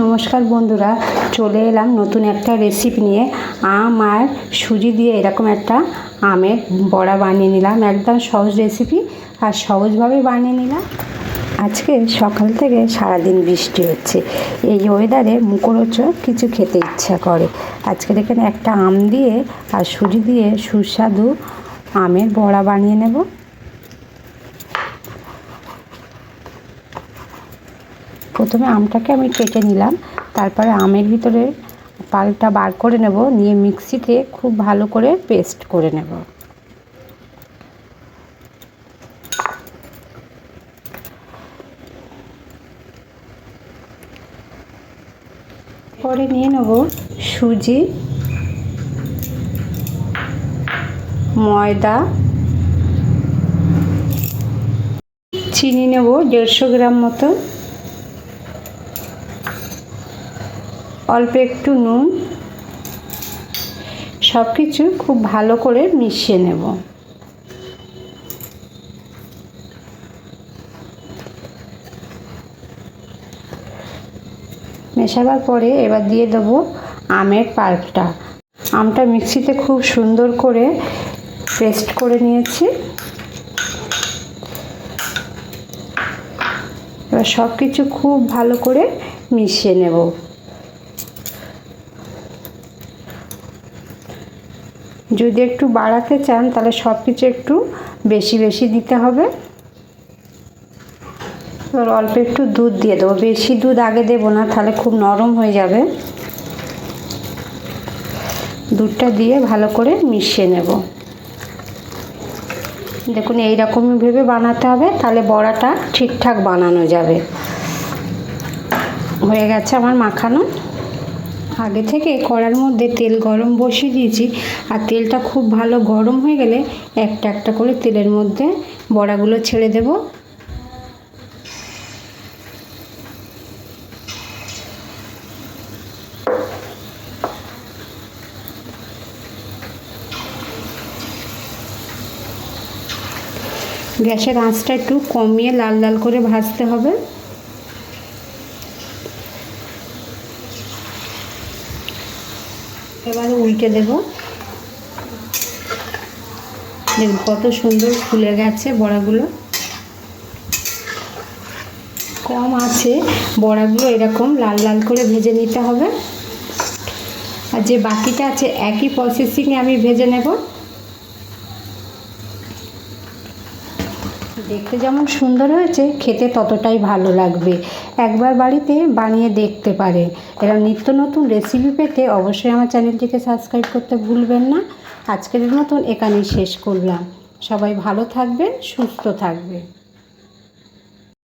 নমস্কার বন্ধুরা, চলে এলাম নতুন একটা রেসিপি নিয়ে। আম আর সুজি দিয়ে এরকম একটা আমের বড়া বানিয়ে নিলাম। একদম সহজ রেসিপি আর সহজভাবে বানিয়ে নিলাম। আজকে সকাল থেকে সারাদিন বৃষ্টি হচ্ছে, এই ওয়েদারে মুখরোচক কিছু খেতে ইচ্ছা করে। আজকে এখানে একটা আম দিয়ে আর সুজি দিয়ে সুস্বাদু আমের বড়া বানিয়ে নেব। প্রথমে আমটাকে আমি কেটে নিলাম, তারপরে আমের ভিতরে পাল্পটা বার করে নেব, নিয়ে মিক্সিতে খুব ভালো করে পেস্ট করে নেব। পরে নিয়ে নেব সুজি, ময়দা, চিনি নেব 150 গ্রাম মতো, অল্প একটু নুন, সব কিছু খুব ভালো করে মিশিয়ে নেব। মেশাবার পরে এবার দিয়ে দেবো আমের পাল্পটা। আমটা মিক্সিতে খুব সুন্দর করে পেস্ট করে নিয়েছি। এবার সব কিছু খুব ভালো করে মিশিয়ে নেব। যদি একটু বাড়াতে চান তাহলে সব কিছু একটু বেশি বেশি দিতে হবে। এবার অল্প একটু দুধ দিয়ে দেবো, বেশি দুধ আগে দেবো না, তাহলে খুব নরম হয়ে যাবে। দুধটা দিয়ে ভালো করে মিশিয়ে নেব। দেখুন এই রকমই ভেবে বানাতে হবে, তাহলে বড়াটা ঠিকঠাক বানানো যাবে। হয়ে গেছে আমার মাখানো। আগে থেকে কড়ার মধ্যে তেল গরম বসিয়ে দিয়েছি, আর তেলটা খুব ভালো গরম হয়ে গেলে একটা একটা করে তেলের মধ্যে বড়াগুলো ছেড়ে দেব। গ্যাসের আঁচটা একটু কমিয়ে লাল লাল করে ভাজতে হবে। এবার উল্টে দেব। দেখুন কত সুন্দর ফুলে গেছে বড়াগুলো। কম আছে বড়াগুলো এরকম লাল লাল করে ভেজে নিতে হবে। আর যে বাকিটা আছে একই প্রসেসিংয়ে আমি ভেজে নেব। দেখতে যেমন সুন্দর হয়েছে, খেতে ততটাই ভালো লাগবে। একবার বাড়িতে বানিয়ে দেখতে পারেন। এরকম নিত্য নতুন রেসিপি পেতে অবশ্যই আমার চ্যানেলটিকে সাবস্ক্রাইব করতে ভুলবেন না। আজকের মতন এখানেই শেষ করলাম। সবাই ভালো থাকবেন, সুস্থ থাকবেন।